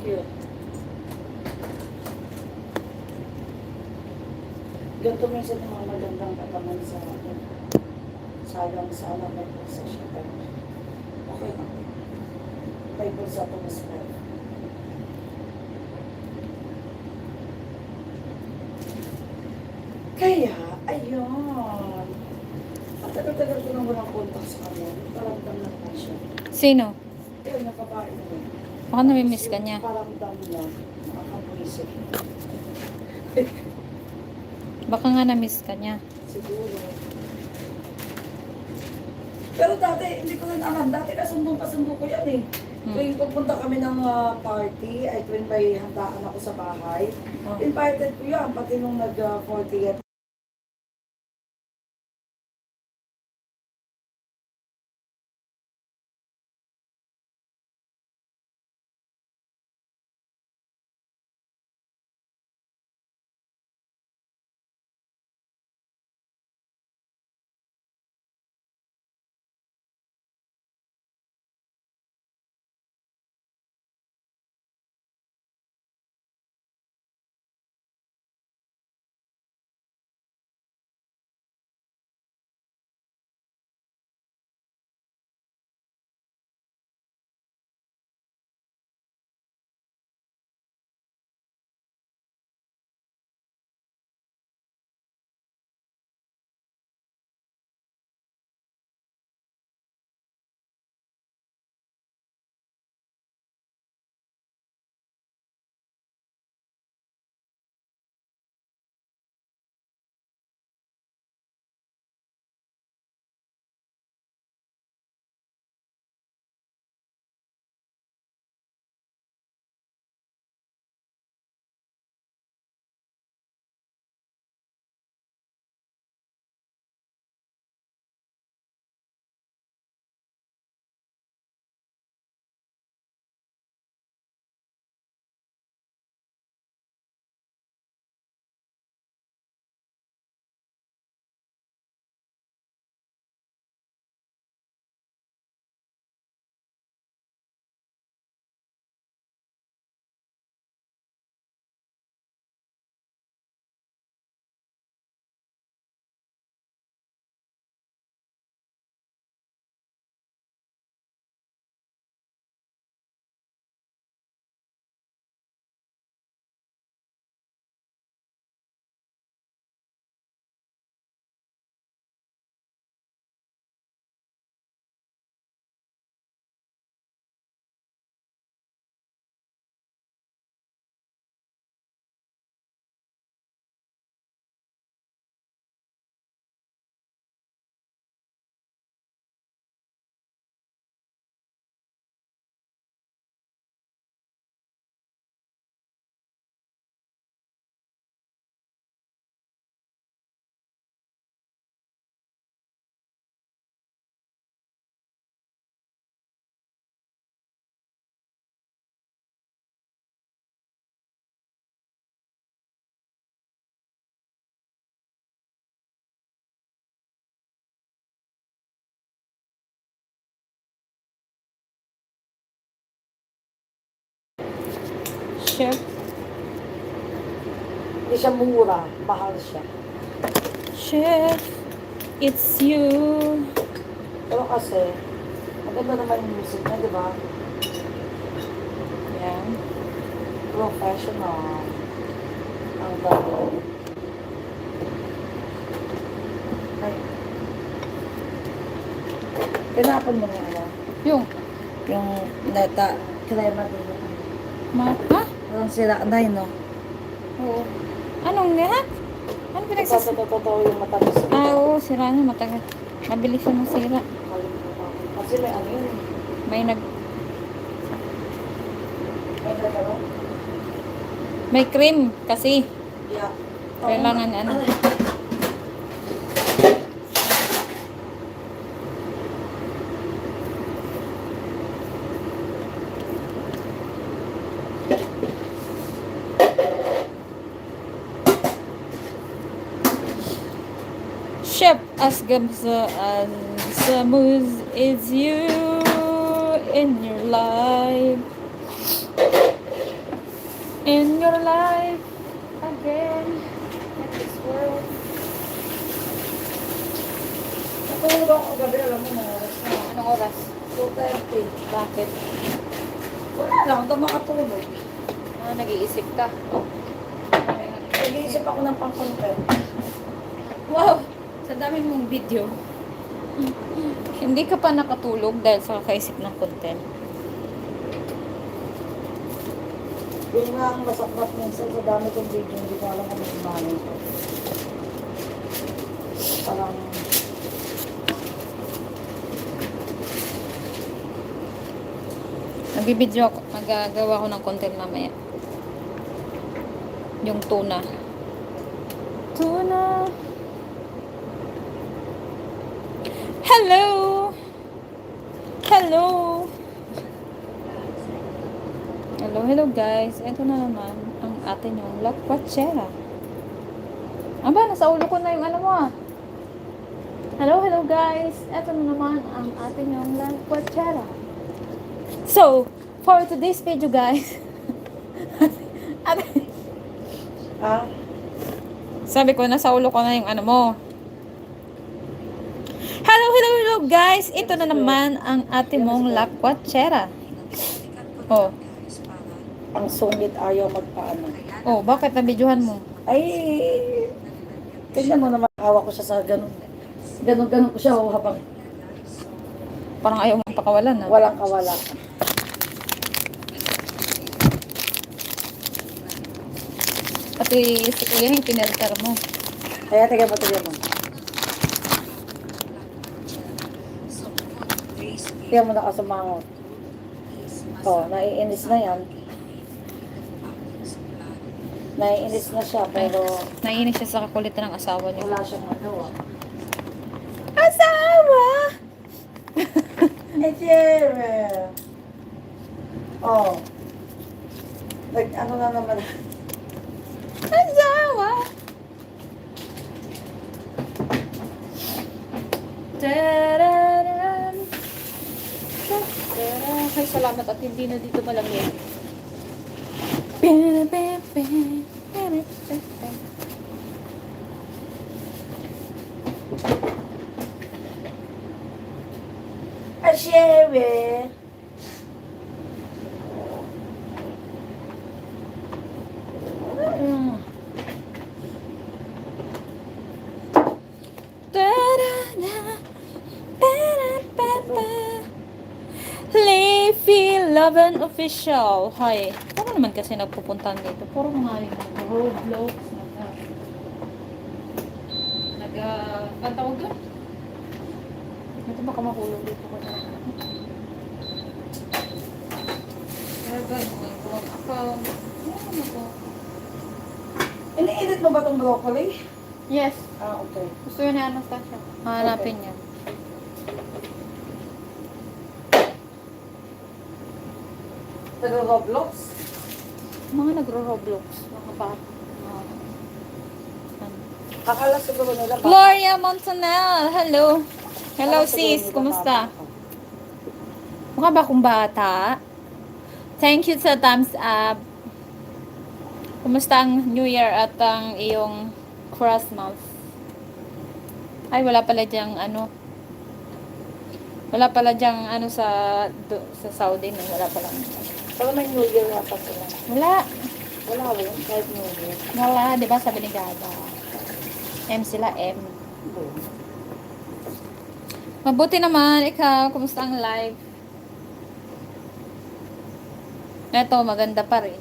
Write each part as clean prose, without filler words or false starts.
Cute. Ganito minsan yung mga magandang katawan sa akin. Sayang sana may pulsa siya. Pero okay lang. May pulsa po mas well. Kaya, ayun. Ang tagal-tagal ko nang walang contact sa kanya. Paramdam na naman siya. Sino? Ayun, napabae mo. Baka namimiss ka niya. Paramdam lang. Nakakapulisip. Baka nga na-miss ka niya. Siguro. Pero dati, hindi ko rin alam. Dati kasumbong ko yan eh. Tuwing pupunta kami ng party, ay tuwing may handaan ako sa bahay, invited ko yan, pati nung nag-40th. Chef. Hindi siya mura, mahal siya. Chef, it's you. Pero kasi, maganda naman yung music niya, di ba? Yan. Professional. Ang galing. Ay. Tinapon mo niya, ano? Yung neta, crema din. Ha? Parang sila, anay, no? Oo. Anong lahat? Ano pinagsas... Totoo yung matamis. Oo, sira na matagal. Mabilis na masira. Kasi may ano yun. May May nagano? May cream kasi. Yeah. Kailangan ano. Chef, as smooth is you in your life. In your life, again, in this world. Natulog ako kagabi, alam mo na oras na. Anong oras? 2:30. Bakit? Wala lang, hindi makatulog. Nag-iisip ka. Nag-iisip ako ng pang-content. Wow! Sa dami mong video. Hindi ka pa nakatulog dahil sa kakaisip ng content. Yun nga ang masakbat minsan sa dami kong video, hindi ko alam kung masamahin ko. Parang, Nagbibideo ako. Magagawa ko ng content mamaya. Yung tuna. Tuna! Hello! Hello! Hello, hello guys. Ito na naman ang atin yung lakwachera. Aba, nasa ulo ko na yung ano mo ah. Hello, hello guys. Ito na naman ang atin yung lakwachera. So, for today's video guys. ah, Sabi ko, nasa ulo ko na yung ano mo. Hello, hello, hello guys. Ito na naman ang ating mong lakwachera. Oh. ang sungit ayaw magpaano. Oh, bakit nabidyohan mo? Ay, tignan mo naman, awa ko siya sa ganun. Ganun ko siya habang Parang ayaw mong pakawalan ah. walang kawala. Pati si Kuya yung pinelter mo. Kaya tignan mo. Tignan mo nakasumangot. Oh, naiinis na yan. Naiinis na siya, pero Naiinis siya sa kakulitan ng asawa niya. wala siyang magawa. Asawa! Eh, Jerry. Oh. Ano na naman. Asawa! Tararan. Tararan. Ay, salamat at hindi na dito malamig. Ah, Jerry. Mm. Leafy Loven Official. Hi. Ano naman kasi nagpupuntahan dito? Puro mga yung Roblox. Ang tawag doon? Ito baka makulong dito ko na. Lagay mo yung account. Ano ko? Ini-edit mo ba itong broccoli? Yes. Ah, okay. Gusto yun ni Anastasia. Hanapin niya. Nag-Roblox? Mga nagro-Roblox. Mga bata. Akala siguro nila ba? Gloria Montanel. Hello. Hello Akala siguro sis. nila Kumusta? bata ako. Mukha ba akong bata? Thank you sa thumbs up. Kumusta ang New Year at ang iyong Christmas? Ay, wala pala diyang ano. Wala pala diyang ano sa Saudi. No? Wala pala. Pero may New Year yata sila. Wala. Wala rin, kahit New Year. Wala. Diba sabi ni Gada? M sila, M. Doon. Mabuti naman. Ikaw, kumusta ang live? Eto, maganda pa rin.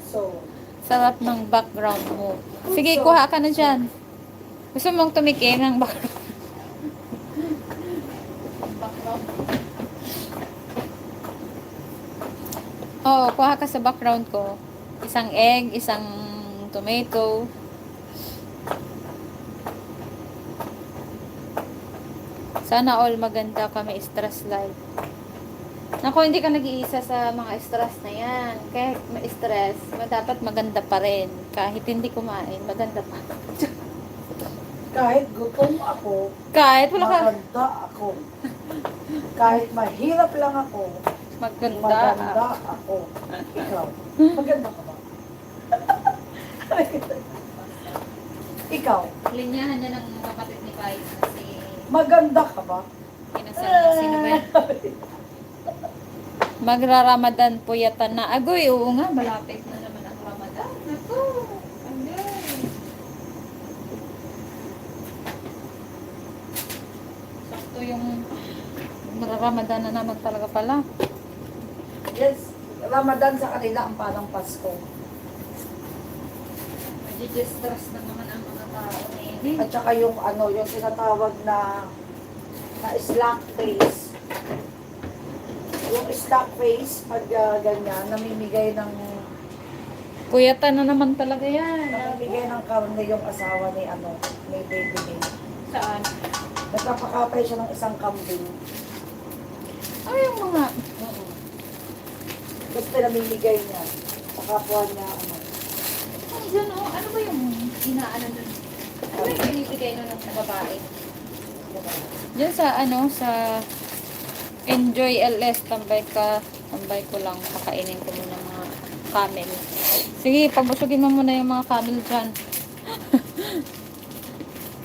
So, Sarap ng background mo. Sige, kuha ka na dyan. Gusto mong tumikim ng background? Oo, kuha ka sa background ko. Isang egg, isang tomato. Sana all maganda kami stress life. Naku, hindi ka nag-iisa sa mga stress na yan. Kahit ma-stress, dapat maganda pa rin. Kahit hindi kumain, maganda pa. kahit gutom ako, Kahit wala ka, maganda ako. Kahit mahirap lang ako, Maganda. Maganda ako. Ikaw, maganda ka ba? Ikaw, Linyahan niya ng kapatid ni Pais kasi maganda ka ba? kinasal na sino ba yan? Magra-Ramadan po yata na. Agoy, oo nga, malapit na naman ang Ramadan. Ako, agay. Sakto yung magra-Ramadan na naman talaga pala. Yes, Ramadan sa kanila ang parang Pasko. Magdi-distress na naman ang mga tao ngayon. At saka yung ano, yung tinatawag na slack face. Yung slack face, pag ganyan, namimigay ng Puyatan na naman talaga yan. namimigay ng karne yung asawa ni ano, ni baby ni. Saan? Nagpapakatay siya ng isang kambing. Ay, yung mga... Tapos pinamimigay niya sa kapwa niya, ano. Ay, dyan, oh, ano ba yung inaano nun? Ano ba yung binibigay nun ng babae? Diyan sa ano, sa Enjoy LS, tambay ko lang, pakainin ko muna mga camel. Sige, pabusugin mo muna yung mga camel dyan.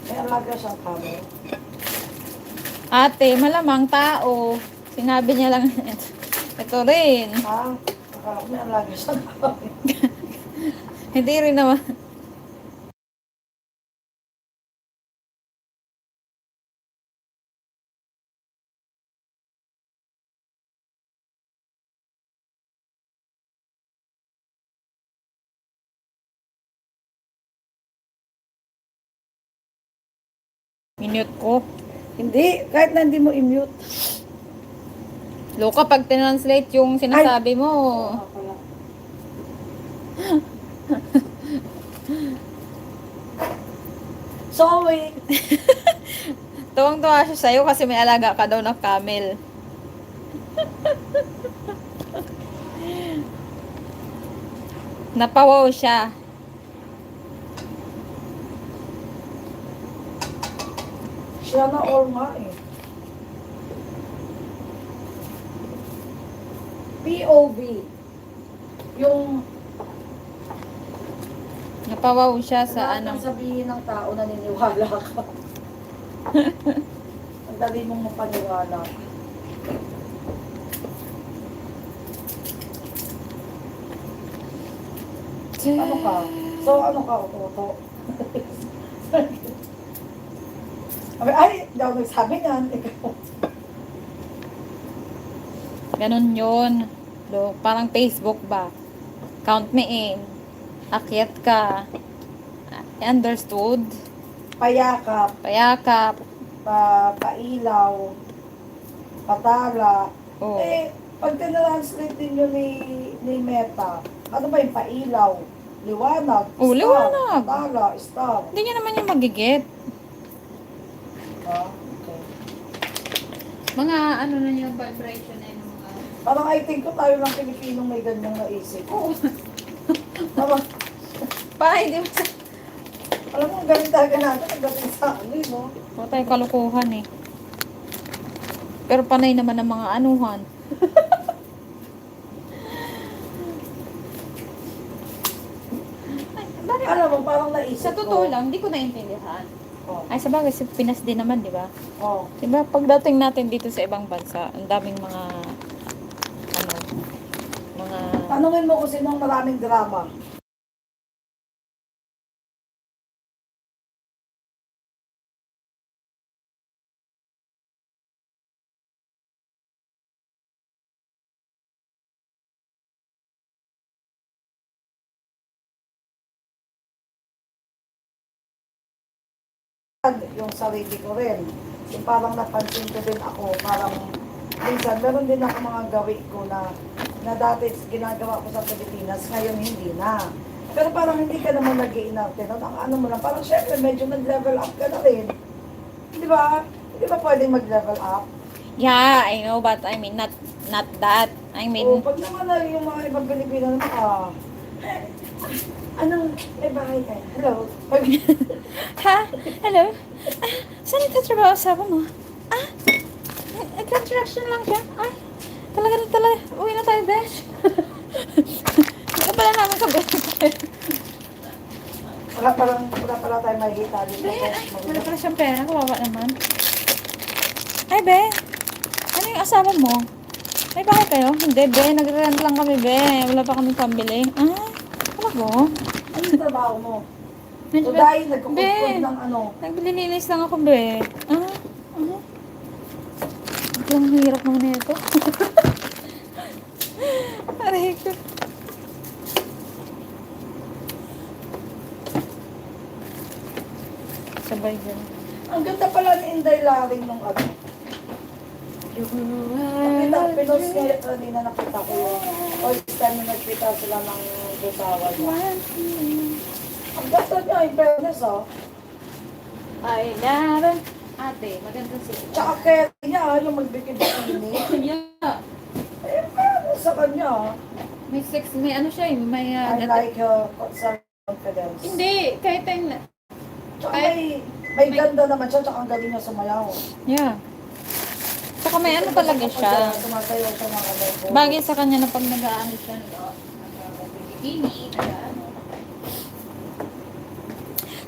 May alaga siyang kamo. Ate, malamang tao. Sinabi niya lang, ito rin. Ha? Akala ko may alaga siyang kamo. Hindi rin naman. Minute ko. Hindi, kahit na hindi mo i-mute. Loka, pag tinranslate yung sinasabi mo. Oo, pala. Sorry. Tuwang-tuwa siya sa'yo kasi may alaga ka daw ng camel. Napawaw siya. Siya na all nga eh. POV. Yung Napawaw siya lahat sa ano. ng sabihin ng tao naniniwala ka. Ang dali mong mapaniwala. Ano ka? So ano ka, Ototo? Ay, hindi ako nagsabi niyan. Ikaw. Ganon yun. Parang Facebook ba? Count me in. Akyat ka. Understood? Payakap, Payakap. pailaw, patala. Oh. Eh, pag tinranslate din yun ni Meta, ano ba yung pailaw? Liwanag, Oh, star, liwanag. patala, star. Hindi niya naman yung magigit. Ah, okay. Mga ano na yung vibration na yung mga... Parang I think ko tayo lang Pilipinong may ganyang naisip. Oo. Parang, Pa, hindi mo sa... alam mo, ganun talaga natin, nagdating sa ano, no? Wala tayong kalukuhan eh. Pero panay naman ang mga anuhan. Alam mo, parang naisip Sa totoo lang, hindi ko naintindihan. Oh. Ay, sa bagay, sa Pinas din naman, di ba? Oh. Di ba, pagdating natin dito sa ibang bansa, ang daming mga, ano, mga, Tanungin mo kung sinong maraming drama. Yung sarili ko rin. Yung parang napansin ko din ako, parang minsan meron din ako mga gawin ko na dati ginagawa ko sa Pilipinas, ngayon hindi na. Pero parang hindi ka naman nag-iinarte. Ang ano mo lang, parang syempre medyo nag-level up ka na rin. Di ba? Hindi ba pwedeng mag-level up? yeah, I know, but I mean, not that. I O, mean, pag naman na yung mga ibang Pilipino naman, anong, may bahay kayo? Hello? ha? Hello? Saan ito trabaho sa mo? Construction lang siya. Ay, talaga tala. Uwi na tayo, Besh. Ito pala namin sa Besh. Wala pala tayo makikita dito. Be, ay, wala pala siyang pera. Kawawa naman. Ay, Be. Ano yung asawa mo? May bahay kayo? Hindi, Be. Nagre-rent lang kami, Be. Wala pa kami pambili. Ah, ano ko? Ano yung trabaho mo? Medyo, So dahil Be, nagkukumpod ng ano. naglilinis lang ako, Be. Ah, ano? Ang hirap naman na ito. Aray ko. Sabay dyan. Ang ganda pala ni Inday Laring nung ano. Pinos niya kanina nakita ko yung first time na nagkita sila ng butawan niya. Ang ganda niya, in fairness I love it. Ate, maganda siya. Tsaka kaya niya, yung magbikini-bikini. Yeah. Eh, paano sa kanya? May sex, may ano siya, may... I like her confidence. Hindi, kahit yung... Tsaka may ganda naman siya, tsaka ang galing niya sumayaw. Yeah. Saka may ano talaga siya. Sumasayaw siya ng ano. Bagay sa kanya na pag nag-aano siya, nag-bikini, nag-ano.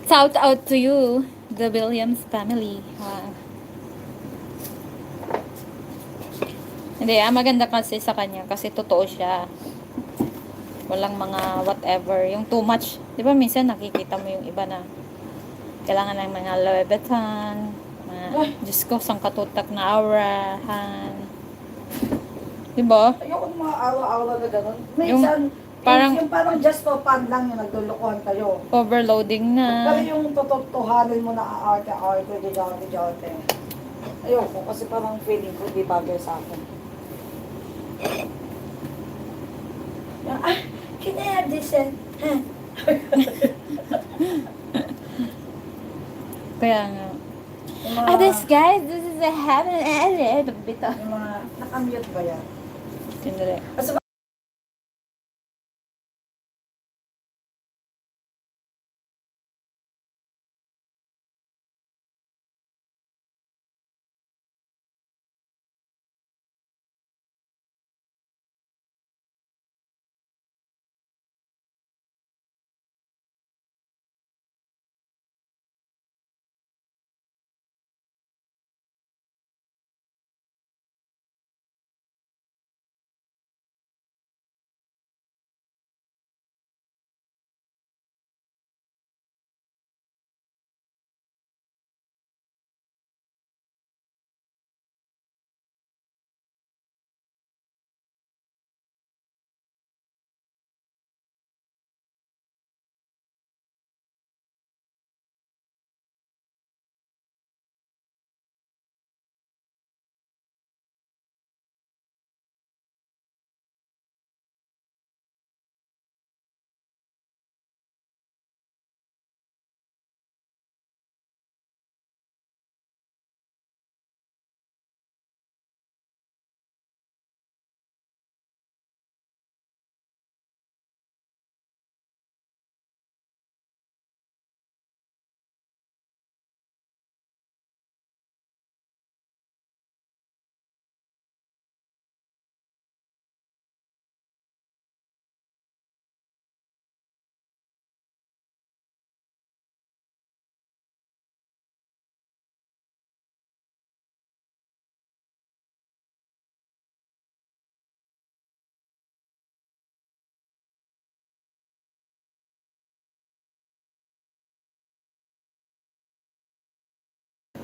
Shout out to you, the Williams family. Wow. Hindi, maganda kasi sa kanya kasi totoo siya. Walang mga whatever. Yung too much. Di ba minsan nakikita mo yung iba na kailangan ng mga Louis Vuitton, mga, Diyos ko, sangkatutak na aurahan. Di ba? Ayoko ng mga araw-araw na gano'n. Minsan, yung parang just for fun lang yung naglulukuhan kayo. Overloading na. Pero yung totohanin mo na aarte-arte, dijarte-dijarte. Ayoko, kasi parang feeling ko di bagay sa akin. Can I have this? Kaya nga. Yung mga, This guys, this is a heaven. Bito. yung mga, nakamute ba yan? Tindre. Kasi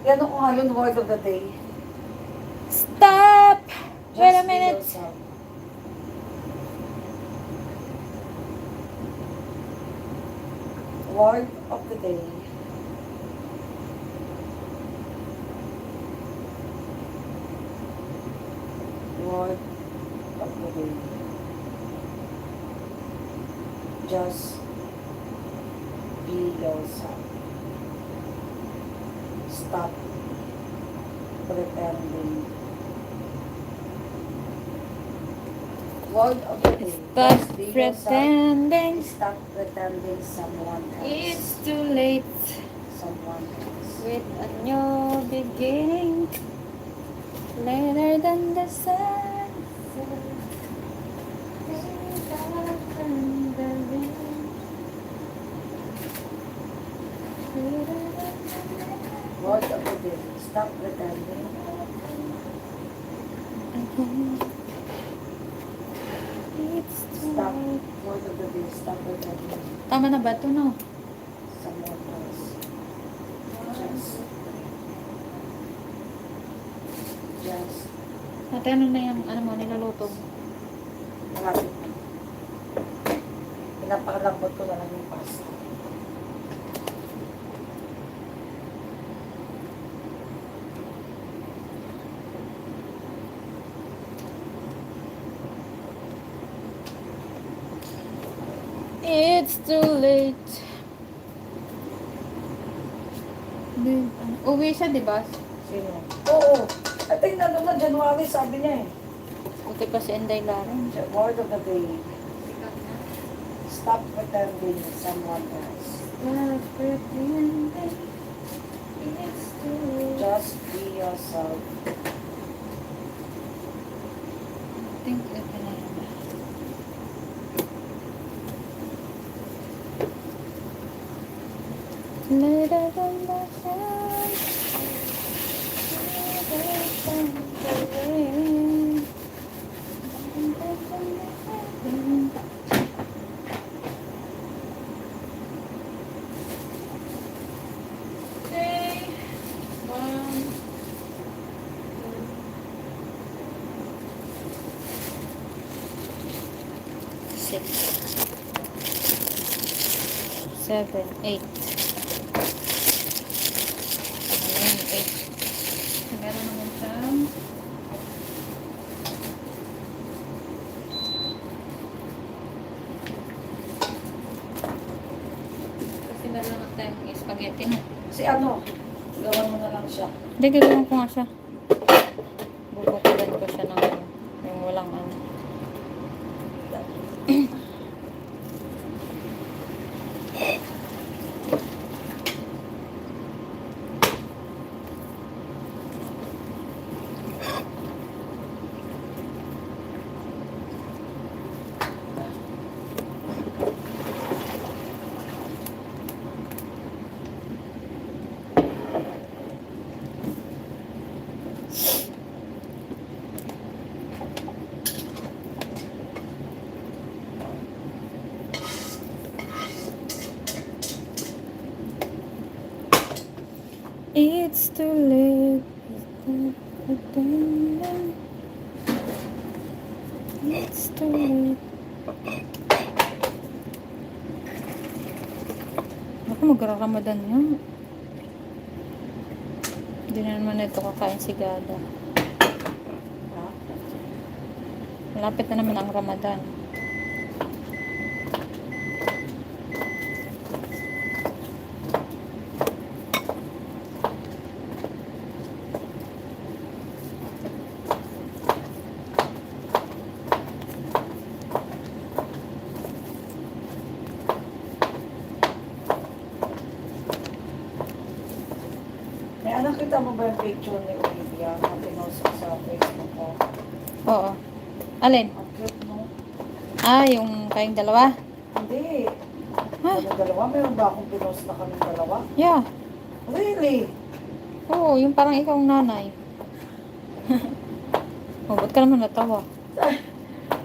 yan ako ngayon, word of the day. Stop! Wait a Just be minute. yourself. Word of the day. Word of the day. Just be yourself. Stop pretending. Word of the day. Stop Just be yourself. pretending. Stop pretending someone else. It's too late. Someone else. With a new beginning. Later than the sun. Word of the day. Stop pretending. Stop. Word of the day. Stop pretending. Tama na ba ito, no? Someone else. Just. Just. Ate, ano na yung ano mo, niluluto mo? Malapit na. Pinapakalambot ko na lang yung pasta. It's too late. Uwi siya, di ba? Sino? Oo. I think nandun na January, sabi niya eh. Buti pa si Inday Laren. Word of the day. Stop pretending someone else. Just be yourself. Think ito na yun. Later than the sun, okay. 1, 6, 7, 8. Ayan, 8. Meron naman siyang kasi meron na tayong spaghetti na. Si ano? Gawan mo na lang siya. Hindi, gagawin ko nga siya. Bubukulan ko siya ng ano, yung walang ano. It's too late. It's too late. Ako magra-Ramadan yan. Hindi na naman ito kakain si Gada. Ha? Malapit na naman ang Ramadan. May anak, kita mo ba yung picture ni Olivia na pinost ko sa Facebook ko? Oo. Alin? Ang cute, no? Ah, yung kayong dalawa? Hindi. Ha? Kami dalawa? Meron ba akong pinost na kami dalawa? Yeah. Really? Oo, yung parang ikaw ang nanay. Oh, ba't ka naman natawa?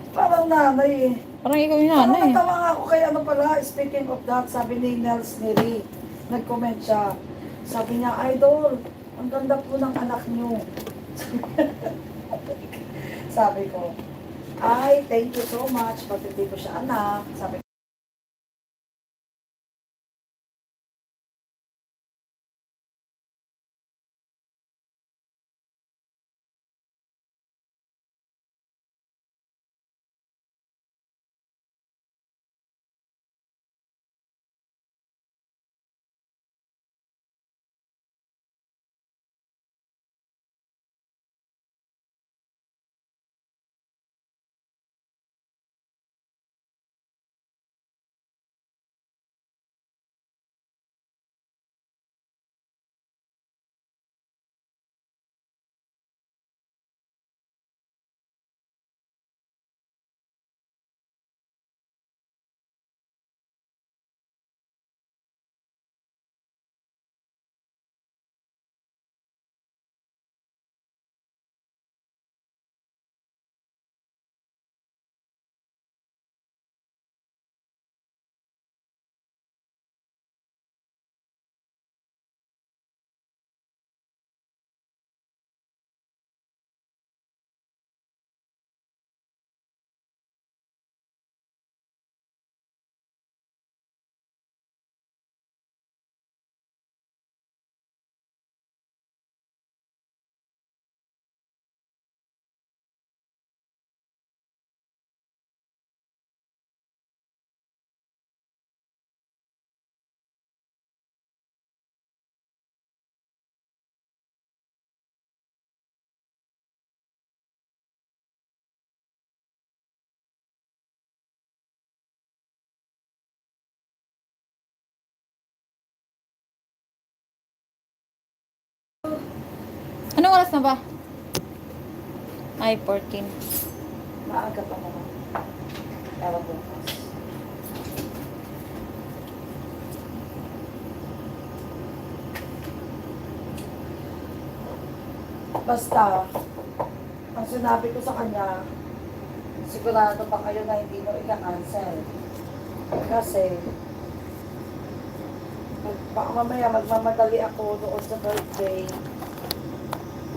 Parang nanay eh. Parang ikaw yung Parang nanay. natawa nga ako kay ano pala, speaking of that, sabi ni Nels Neri, nag-comment siya. Sabi niya, Idol, ang ganda po ng anak niyo. Sabi ko, ay, thank you so much, pag hindi ko siya anak. Sabi Anong oras na ba? Ay, 14. Maaga pa naman. Para bukas. Basta, ang sinabi ko sa kanya, sigurado ba kayo na hindi mo ika-cancel? Kasi, baka mamaya magmamadali ako doon sa birthday.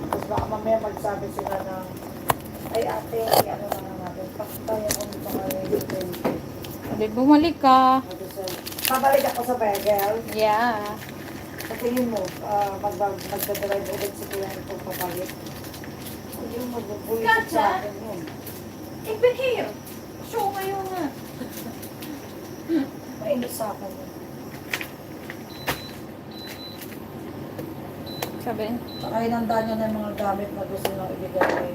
Tapos baka mamaya magsabi sila ng, ay ate, ano na nga natin, pakitayan ko nito ngayon yung birthday. Sabi, bumalik ka. Pabalik ako sa Begel. Yeah. Sa tingin mo, magdadrive ulit si Kuya itong pabalik. Hindi mo magbubulit sa akin yun. Ik ben hier. Show mo yung nga. Mainit sa akin yun. Sabi, Tsaka hinanda niya na yung mga gamit na gusto nang ibigay kay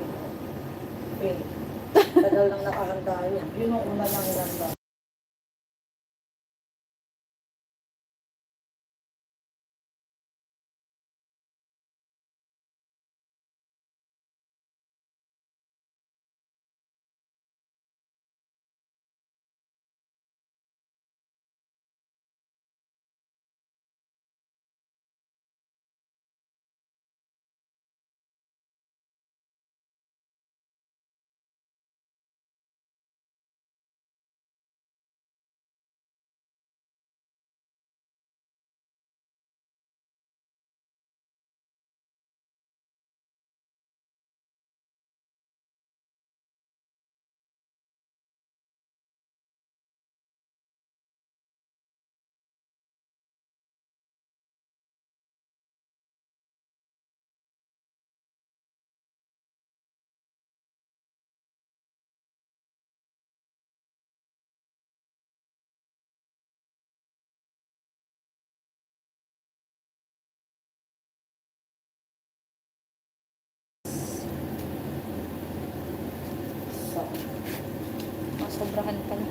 Faye. Tagal nang nakahanda yun. Yun ang una nang hinanda. So, masobrahan pa na.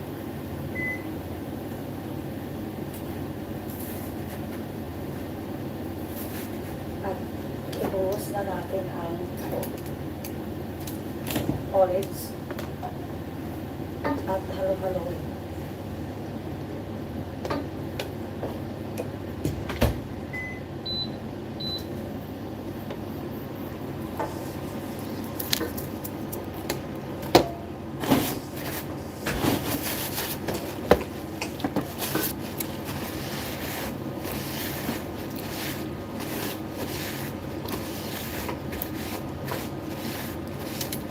at ibuhos na natin ang olives at halo-haloin.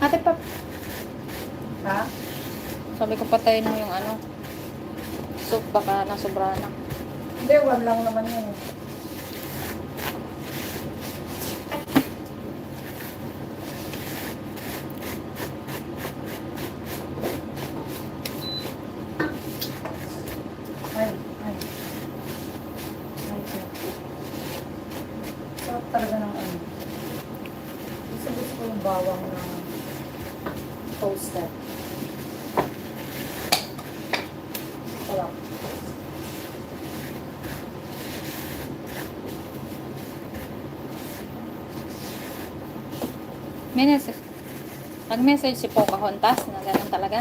Ate Pap, Ha? sabi ko patayin mo yung ano. Soup baka nasobra na. Hindi, one lang naman yun. Ay, ay. Ay, ay. Sarap talaga ng ano. Gusto ko yung bawang na toasted. Sarap. Nag-message si Pocahontas na ganun talaga.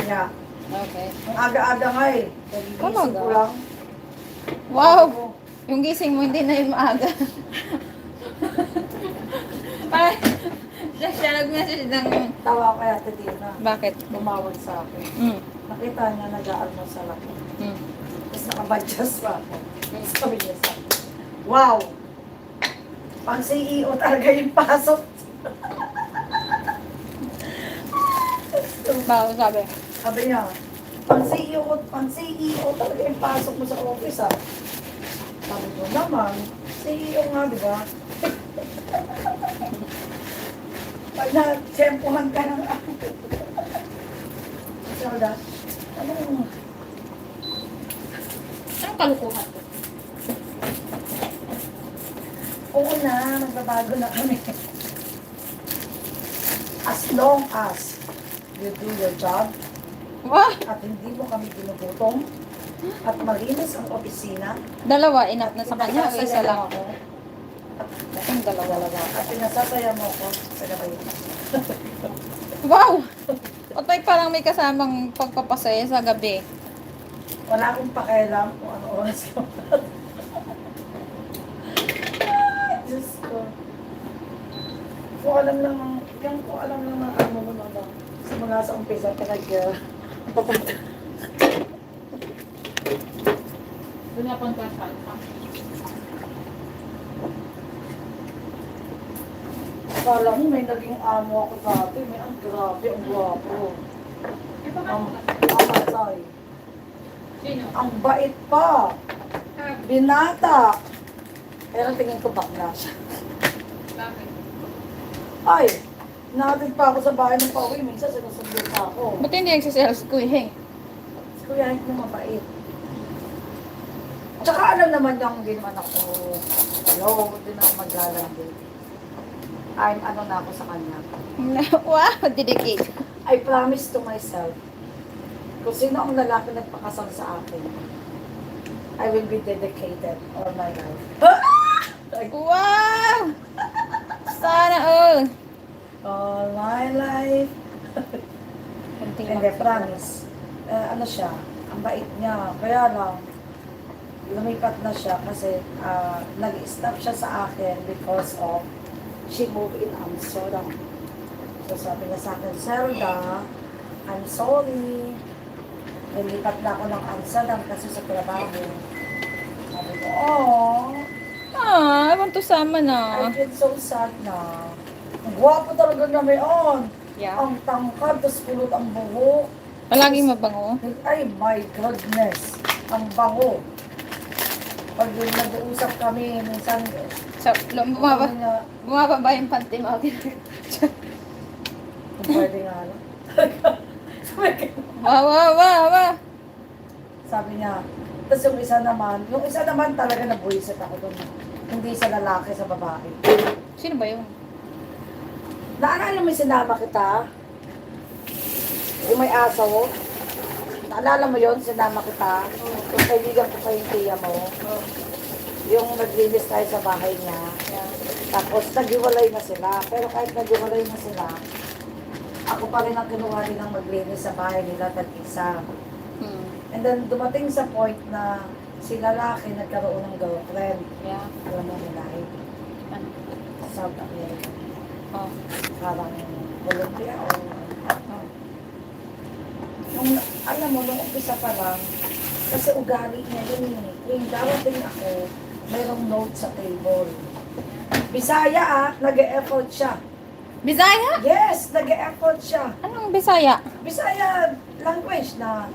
Yeah. Okay. Ang aga-aga nga eh. Nagigising Talaga? ko lang. Wow! Ako, Yung gising mo hindi na yun maaga. Parang, siya nag-message ng, tawa ko kay Ate Tina. bakit? Tumawag sa akin. Mm. Nakita niya nag-aalmusal ako. Mm. Tapos nakabadyas pa ako. Sabi niya sa akin, wow! Pang CEO talaga yung pasok. Bago sabi. Sabi niya, pang CEO talaga yung pasok mo sa office ah. Sabi ko naman, CEO nga, di ba? Pag na-tsempuhan ka ng ako. Sabi na, anong kalukuhan ko? oo na, magbabago na kami. As long as you do your job Wow! at hindi mo kami ginugutom at malinis ang opisina, Dalawa, enough na sa kanya o isa pinagsasayaw lang? ako, Ang dalawa. Talaga. At pinasasaya mo ko. Pwede ba yun? Wow! Otoy parang may kasamang pagpapasaya sa gabi. Wala akong pakialam kung ano oras ko. Ay, Diyos ko. Kung alam lang ng amo mo na ba? Simula sa umpisa, papunta. Doon na pang kasal pa. Akala mo may naging amo ako dati. May ang grabe, ang gwapo. Ang amatay. Sino? Ang bait pa. Binata. Pero tingin ko bakla siya. Bakit? Ay, natin pa ako sa bahay ng pauwi. Minsan sinusundo pa ako. Ba't hindi nagsisales ko eh? Si Kuya Hank na mabait. Tsaka alam naman niyang hindi naman ako, hello, hindi na ako maglalandi. I'm ano na ako sa kanya. Wow! Dedicate. I promise to myself, kung sino ang lalaki nagpakasal sa akin, I will be dedicated all my life. Wow! Sana all! All my life. Hindi, promise. Ano siya, ang bait niya. Kaya lang, lumipat na siya kasi nag-stop siya sa akin because of she moved in Amsterdam. So sabi niya sa akin, Zelda, I'm sorry. Nilipat na ako ng Amsterdam kasi sa trabaho. Sabi ko, oh, Ah, I want to sama I na. feel so sad na. Ang gwapo talaga na may on. Yeah. Ang tangkad, tapos pulot ang buhok. Palaging mabango. Ay, my goodness. Ang bango. Pag yung nag-uusap kami, minsan, So, sabi niya, bumaba ba yung panty mo? kung pwede nga lang. Wow. Sabi niya, tapos yung isa naman talaga nabuisit ako doon. Hindi sa lalaki, sa babae. Sino ba yun? Naalala mo yung sinama kita? Yung may aso? Naalala mo yun, sinama kita? Yung kaibigan ko pa yung tiya mo. Yung naglinis tayo sa bahay niya. Tapos naghiwalay na sila. Pero kahit naghiwalay na sila, ako pa rin ang kinuha rin ng maglinis sa bahay nila tag-isa. And then dumating sa point na si lalaki nagkaroon ng girlfriend. Yeah. Alam mo nila Ano? sa South America. Oh. Parang Colombia o nung, alam mo, nung umpisa pa lang, kasi ugali niya yun eh. Yung darating ako, mayroong note sa table. Bisaya nag-e-effort siya. Bisaya? Yes, nag-e-effort siya. Anong Bisaya? Bisaya language na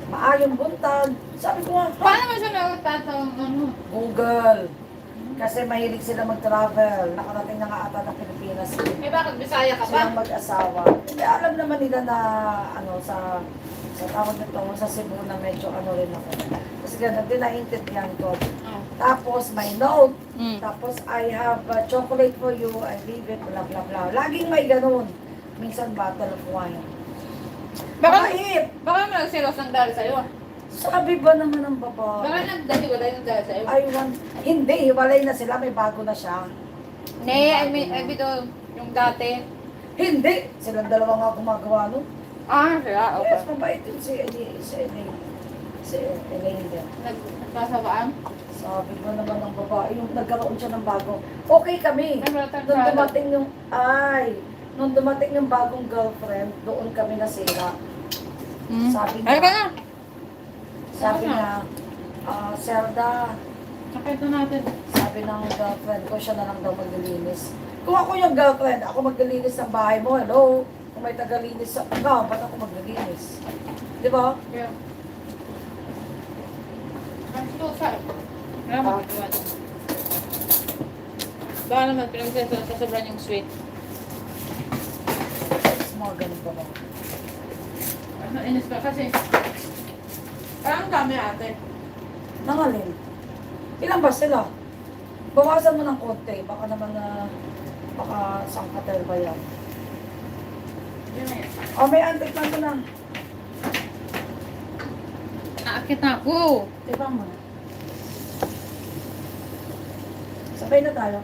maayong buntag. Sabi ko nga, Paano mo siya nagtatawag ano? Google. Kasi mahilig sila mag-travel. Nakarating na nga ata ng Pilipinas. Eh bakit Bisaya ka ba? Silang mag-asawa. Hindi, alam naman nila na ano sa tawag nito, sa Cebu na medyo ano rin ako. Kasi ganun din naintindihan ko. Oh. Tapos may note. Mm. Tapos I have a chocolate for you. I leave it, blah blah blah. Laging may ganun. Minsan bottle of wine. Mabait! Baka mo nagsilos ng dahil sa'yo. Sabi ba naman ng babae? Baka nagdahiwalay ng dahil sa'yo. I want, hindi, hiwalay na sila, may bago na siya. Nee, I mean yung dati. Hindi, silang dalawa nga gumagawa nun. Ah, siya, okay. Yes, mabait yun si Elaine. Si Elaine din. Nagkasabaan? Sabi ba naman ng babae, yung nagkaroon siya ng bago. Okay kami. Nung dumating yung bagong girlfriend, doon kami nasira. Sabi niya, Ay ka na. sabi niya, Zelda, Nakita natin. sabi ng girlfriend ko, siya na lang daw maglilinis. Kung ako yung girlfriend, ako maglilinis ng bahay mo, hello? Kung may tagalinis sa ikaw, ba't ako maglilinis? Di ba? Yeah. Ang susa. Salamat. Baka naman pinagsasabi sa sobrang yung sweet. Mga ganun ba ba? Inis ka kasi. Parang dami ate. Nangalin. Ilan ba sila? Bawasan mo ng konti. Baka naman baka sangkatel ba yan? Yun na yan. Oh, may antik na ito na. Naakit na ako. Diba mo na? Sa Sabay na tayo.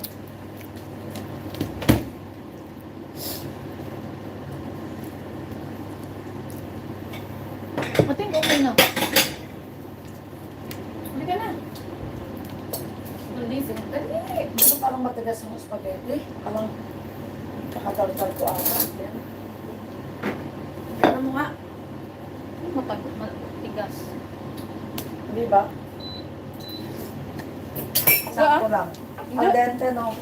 I think okay na. Hindi ka na. Malising. Dali. Ito parang matigas ng spaghetti. Parang nakataltal ko ata. Yan. Ano mo nga? Matigas. Di ba? Sakto lang. Al dente, no?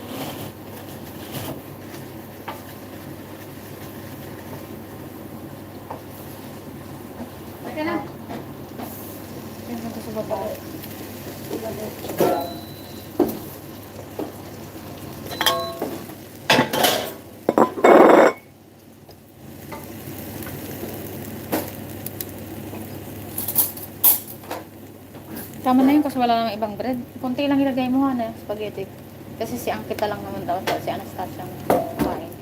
Okay na. Kaya na sa baba. Tama na yun kasi wala namang ibang bread. Kunti lang ilagay mo na spaghetti. Kasi si Ankita lang naman daw. Si Anastasia ang kakain.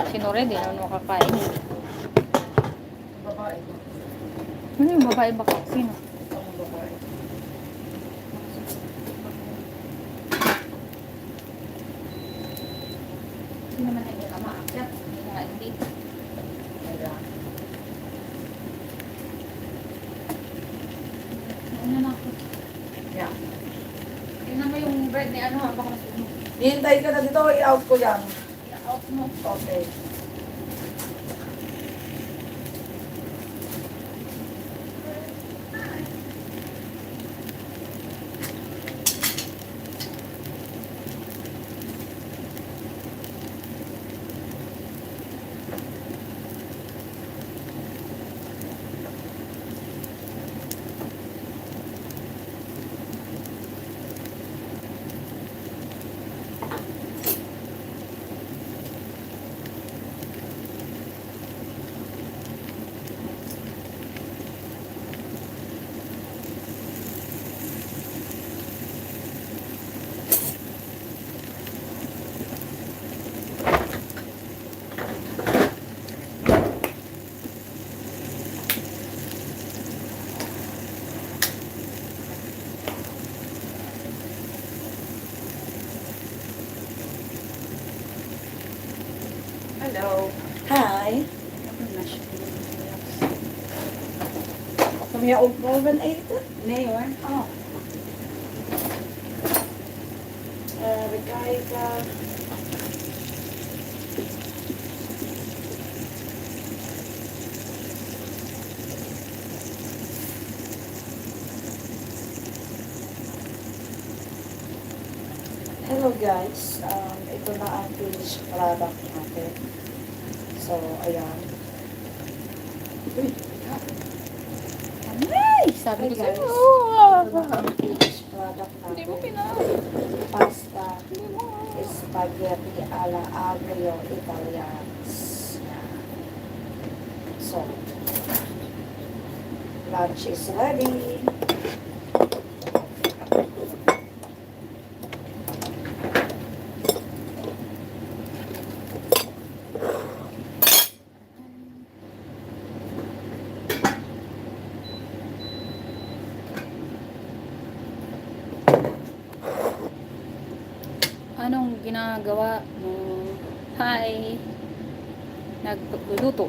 Si Nore din naman makakain. Babae. Ano yung babae baka? Sino? Ang babae. Hindi naman na hindi ka maakyat. Hindi nga hindi. Ayan. Ano na ako? Yeah. Tingnan mo yung bread ni ano ha. Baka nasunog. Hihintay ka na dito, i-out ko yan. I-out mo. Okay. Hello. Hi. Som jag oven äter? Nee hoor. Oh. Even kijken. Hello guys, ito na ang finished product natin. So, ayan. Uy, Ay! Sabi ko Hi, guys. sa'yo. Ito na ang finished product Hindi mo natin. pinahal. Pasta, Hindi mo. spaghetti alla aglio italianos. So, lunch is ready. Anong ginagawa mo? Hi! Nagluluto.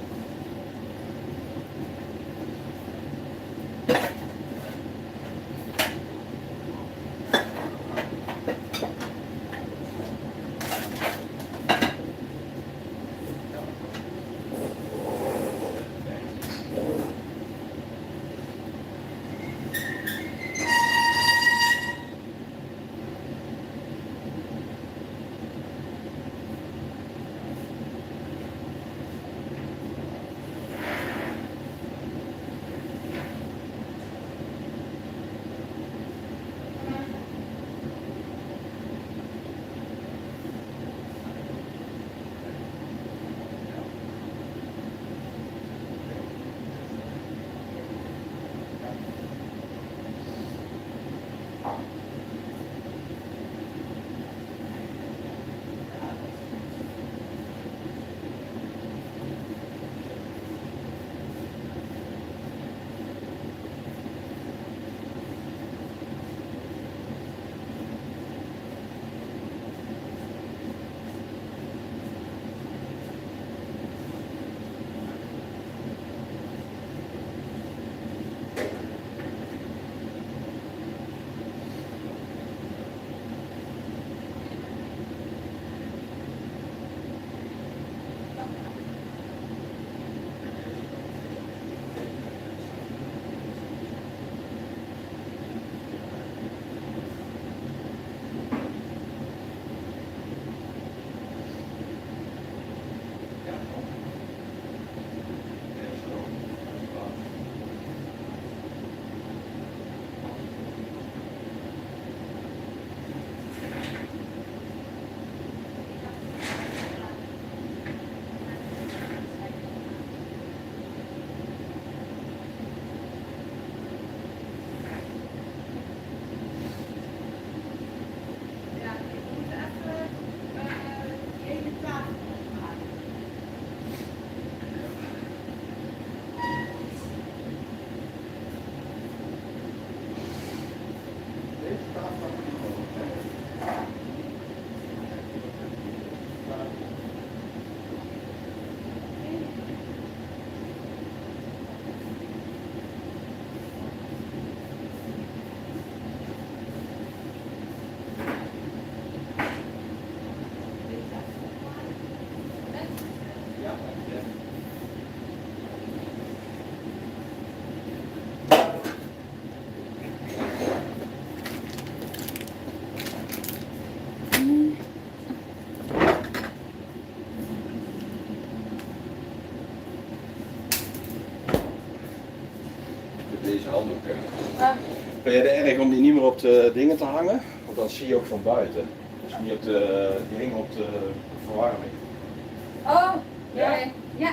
deze handdoeken. Ah, Ben jij er erg om die niet meer op de dingen te hangen? Want dan zie je ook van buiten. Dus niet op de, die hingen op de verwarming. oh, Ja? ja.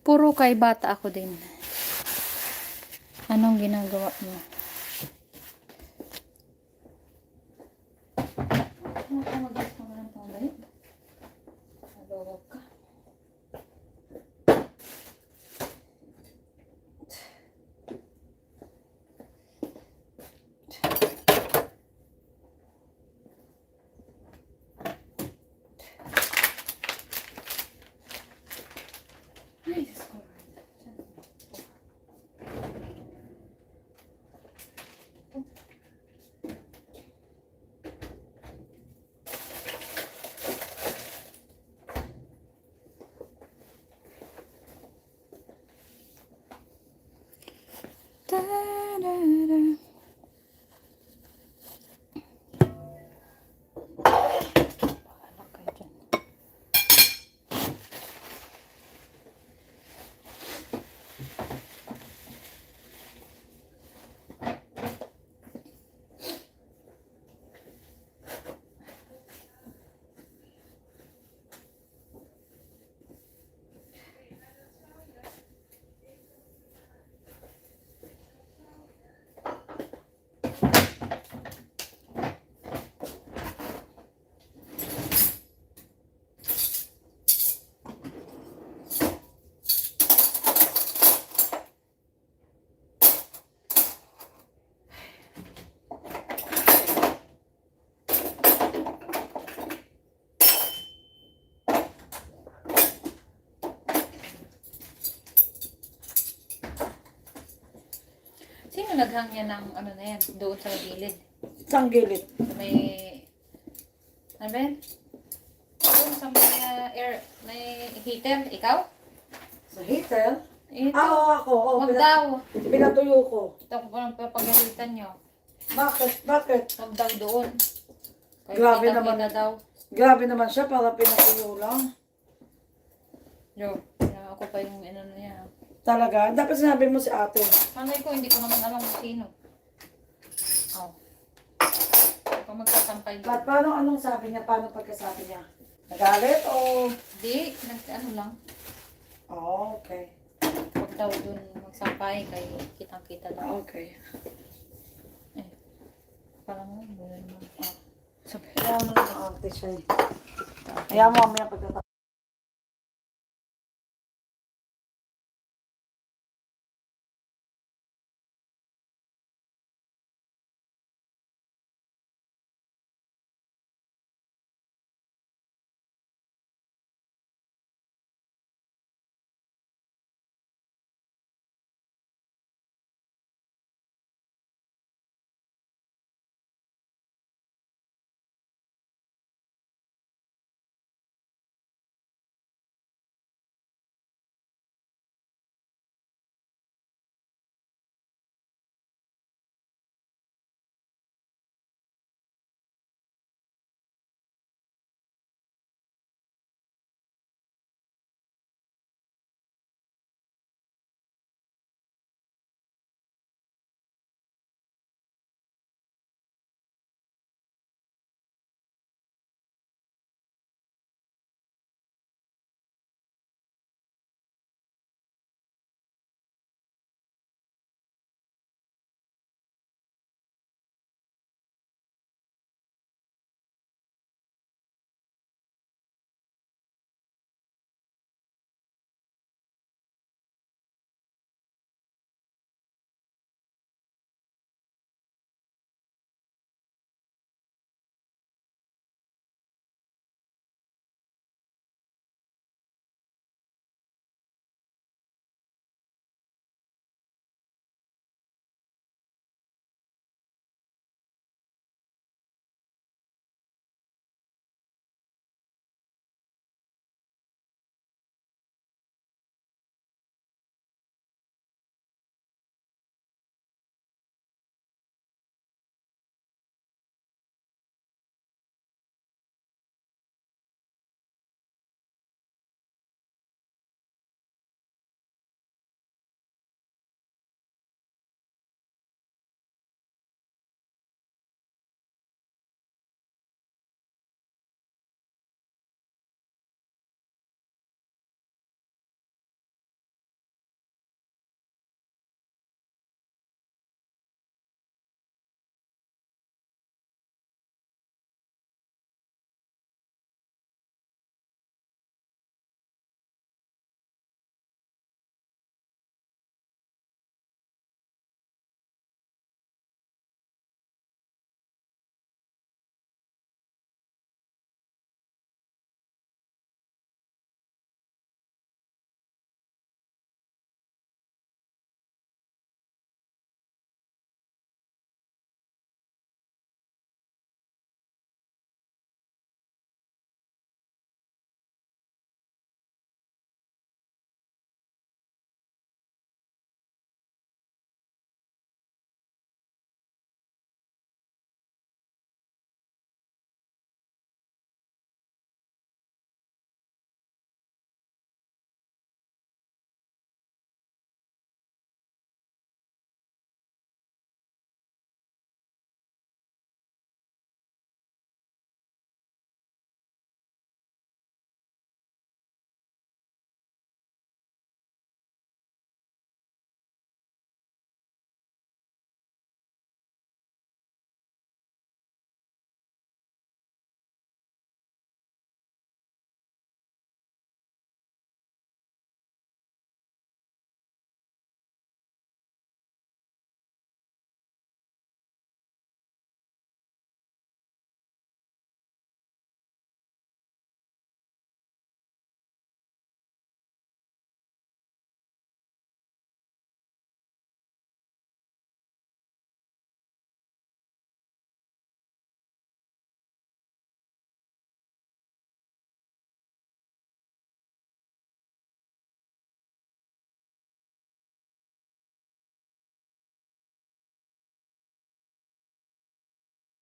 Puro kay bata ako din. Anong ginagawa mo? Ano ka mag-gusto mo ng tawag? Nalawag ka. Ay, Diyos ko. Da-da-da. Bahala kayo dyan. Sino naghang yan ng ano na yan? Doon sa gilid. Isang gilid. Sa may... Ano ba yan? Doon sa may air... May heater. Ikaw? Sa heater? Ito. Oo, ako. Oo, Huwag daw. pinatuyo ko. Ito ko parang papagalitan nyo. Bakit? Bakit? Huwag daw doon. Kahit Grabe kita-kita naman. daw. Grabe naman siya para pinatuyo lang. Yo, ako pa yung inano niya. Talaga? Dapat sinabi mo si ate. Malay ko, hindi ko naman alam kung sino. Oh. Kung magsasampay doon. Ba't paano anong sabi niya? Paano pagkasabi niya? Nagalit o... Hindi, ano lang. Oh, okay. Huwag daw doon magsampay kay kitang-kita daw. Okay. Parang mo, wala naman. Oh. Sabi. Kaya mo na ate siya eh. Kaya mo mamaya pagkatapos.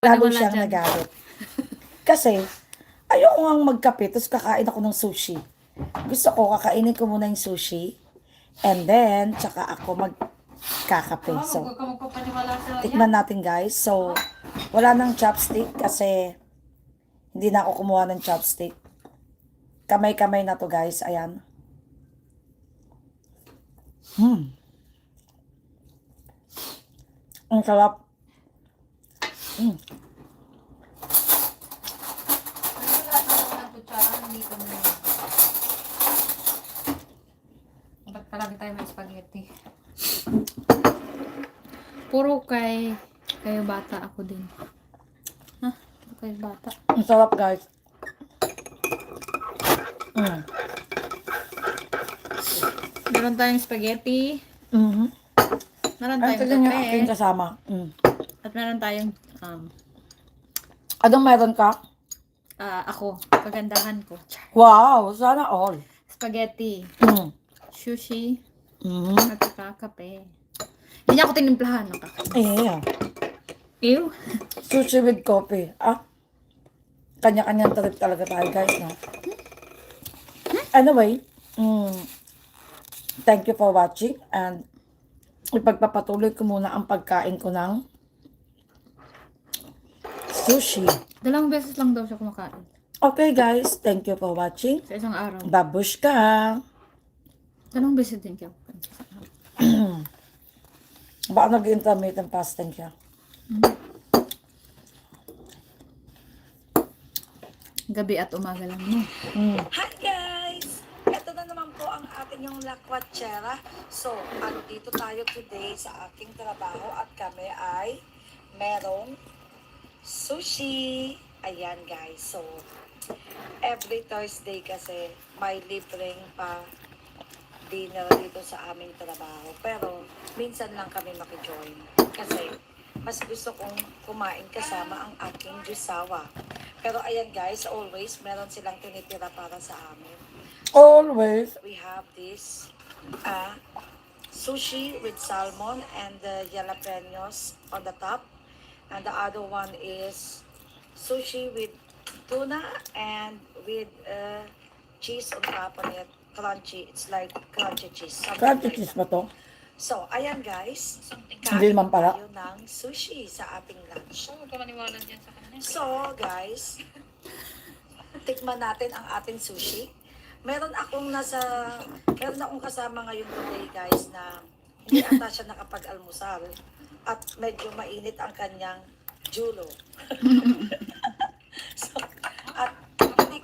Lalo Paniwala siyang dyan. nagalit. Kasi, ayoko nga magkape, tapos kakain ako ng sushi. Gusto ko, kakainin ko muna yung sushi. And then, tsaka ako magkakape. So, Huwag ka magpapaniwala sa tikman natin guys. So, wala nang chopstick kasi hindi na ako kumuha ng chopstick. Kamay-kamay na to guys. Ayan. Ang sarap. Ano ng kutsara, hindi ko na. Dapat palagi tayo may spaghetti. Puro kayo bata ako din. Ha? Puro kayo bata. Ang sarap guys. Meron tayong spaghetti. Meron Ang tayong tagal niya aking kape. kasama. At meron tayong Anong meron ka? ako. Kagandahan ko. Wow, sana all. Spaghetti. Mm. Sushi. Mm. At saka kape. Hindi niya ako tinimplahan ng kape. Yeah. Ew. Sushi with coffee. Kanya-kanyang trip talaga tayo guys, no? Anyway, thank you for watching and ipagpapatuloy ko muna ang pagkain ko ng sushi. 2 beses lang daw siya kumakain. Okay guys, thank you for watching. Sa isang araw. Babushka! 2 beses din siya kumakain sa isang araw. Baka nag-intermittent fasting siya. Gabi at umaga lang, no? Hi guys! Ito na naman po ang ating yung lakwachera. So, dito tayo today sa aking trabaho at kami ay merong sushi. Ayan guys. So, every Thursday kasi may libreng pa dinner dito sa aming trabaho. Pero, minsan lang kami makijoin. Kasi, mas gusto kong kumain kasama ang aking jusawa. Pero ayan guys, always meron silang tinitira para sa amin. Always. We have this sushi with salmon and the jalapenos on the top. And the other one is sushi with tuna and with cheese on top of it. Crunchy. It's like crunchy cheese. Crunchy cheese ba to? So, ayan guys. Hindi naman pala. Tayo ng sushi sa ating lunch. Huwag ka maniwala dyan sa kanya. So, guys, tikman natin ang ating sushi. Meron akong kasama ngayon today, guys, na hindi ata siya nakapag-almusal at medyo mainit ang kanyang julo. So, at hindi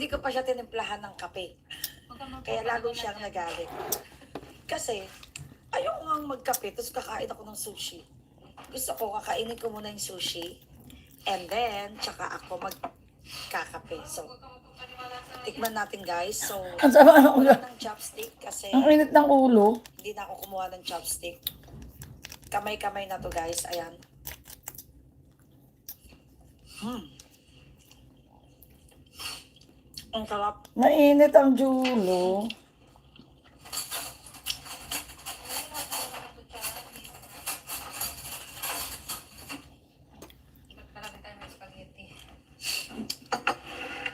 ko pa siya tinimplahan ng kape. Kaya lalo siyang nagalit. Kasi, ayoko nga magkape, tapos kakain ako ng sushi. Gusto ko, kakainin ko muna yung sushi. And then, tsaka ako magkakape. So, tikman natin guys. So, Ang sama ng ulo. wala ng chopstick kasi Ang init ng ulo. hindi na ako kumuha ng chopstick. Kamay-kamay na to guys. Ayan. Ang sarap. Mainit ang julo. Palagi tayo may spaghetti.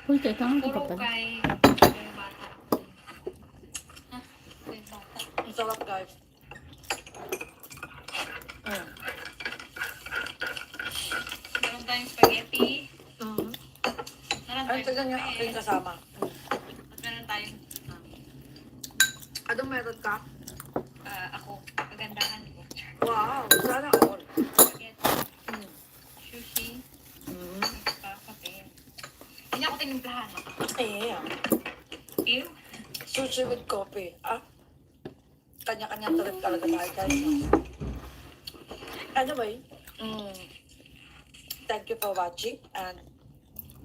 Uy, teka nga Puro ka pala. kayo bata ako din. Ha? Kayo bata. Ang sarap guys. Meron tayong spaghetti. Meron Ay, tayong tagal niya kape. aking kasama. At meron tayong Anong meron ka? ako. Kagandahan ko. Wow, sana all. Spaghetti. Sushi. Kape. Hindi niya ako tinimplahan. Ew. Sushi with coffee. Kanya-kanyang trip talaga tayo guys. Anyway, thank you for watching and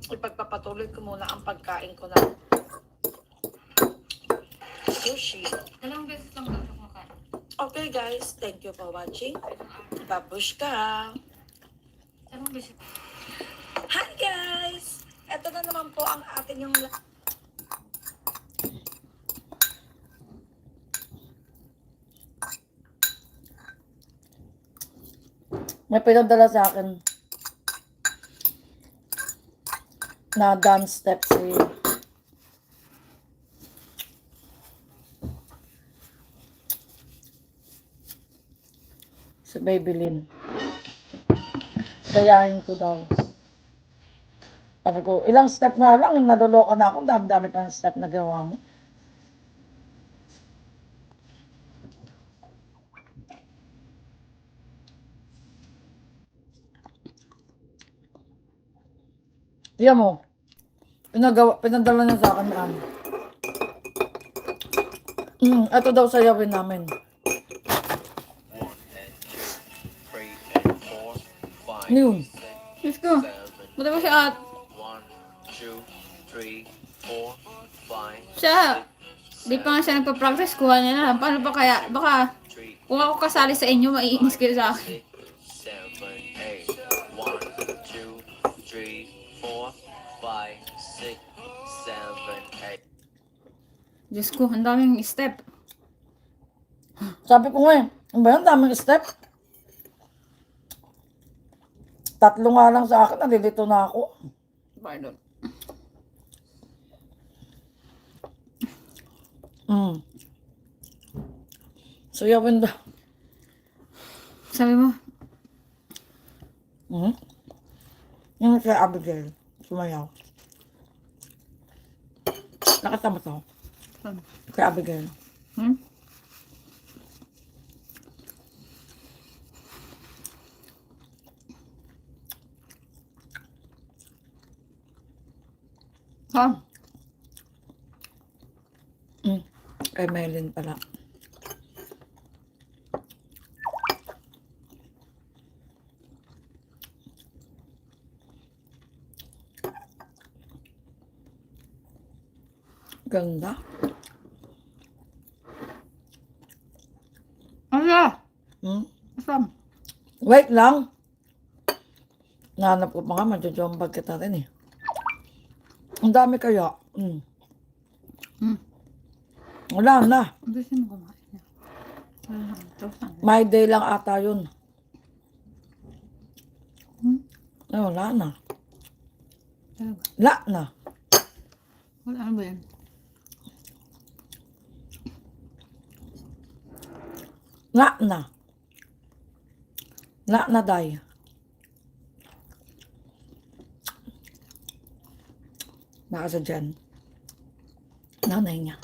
ipagpapatuloy ko muna ang pagkain ko ng sushi. 2 beses lang daw siya kumakain. Okay guys, thank you for watching. Babushka! 2 beses. Hi guys! Ito na naman po ang atin yung May pinadala sa akin na dance steps eh. Si Babylin. Gayahin ko daw. Sabi ko, ilang step na lang, naduloko na ako, dami-dami pa ng step na gawa mo. Yan mo, pinadala niya sa akin ano. Ito daw sayawin namin. 1 and 2, 3 and 4, 5, Ano yun? 6, Diyos ko. 7, Buti ba si at 1, 2, 3, 4, 5, siya? Di pa nga siya nagpa-practice. Kuha niya na. Paano ba kaya? Baka 3, kung ako kasali sa inyo, maiinis kayo sa akin. 6, 7, 8, 1, 2, 3, 4, 5, 6, 7, 8. Diyos ko, ang daming step. Sabi ko nga ano ba yan? Daming step. 3 nga lang sa akin, nalilito na ako. Pardon. Sayawin daw. Sabi mo, Yung kay Abigail, sumayaw. Nakasama to. Kay Abigail. hmm? Ha? Kay Maylin pala. Ganda. Ano? Asam? Wait lang. Nahanap ko pa nga, madyojombag kita rin eh. Ang dami kaya. Wala na. Gusto mo kumain. Wala na. Ito, saan? My day lang ata yun. Ay, wala na. Talaga. Wala na. Wala, ano ba yan? Wala na. Wala na, day. Baka sa dyan. Nanay niya.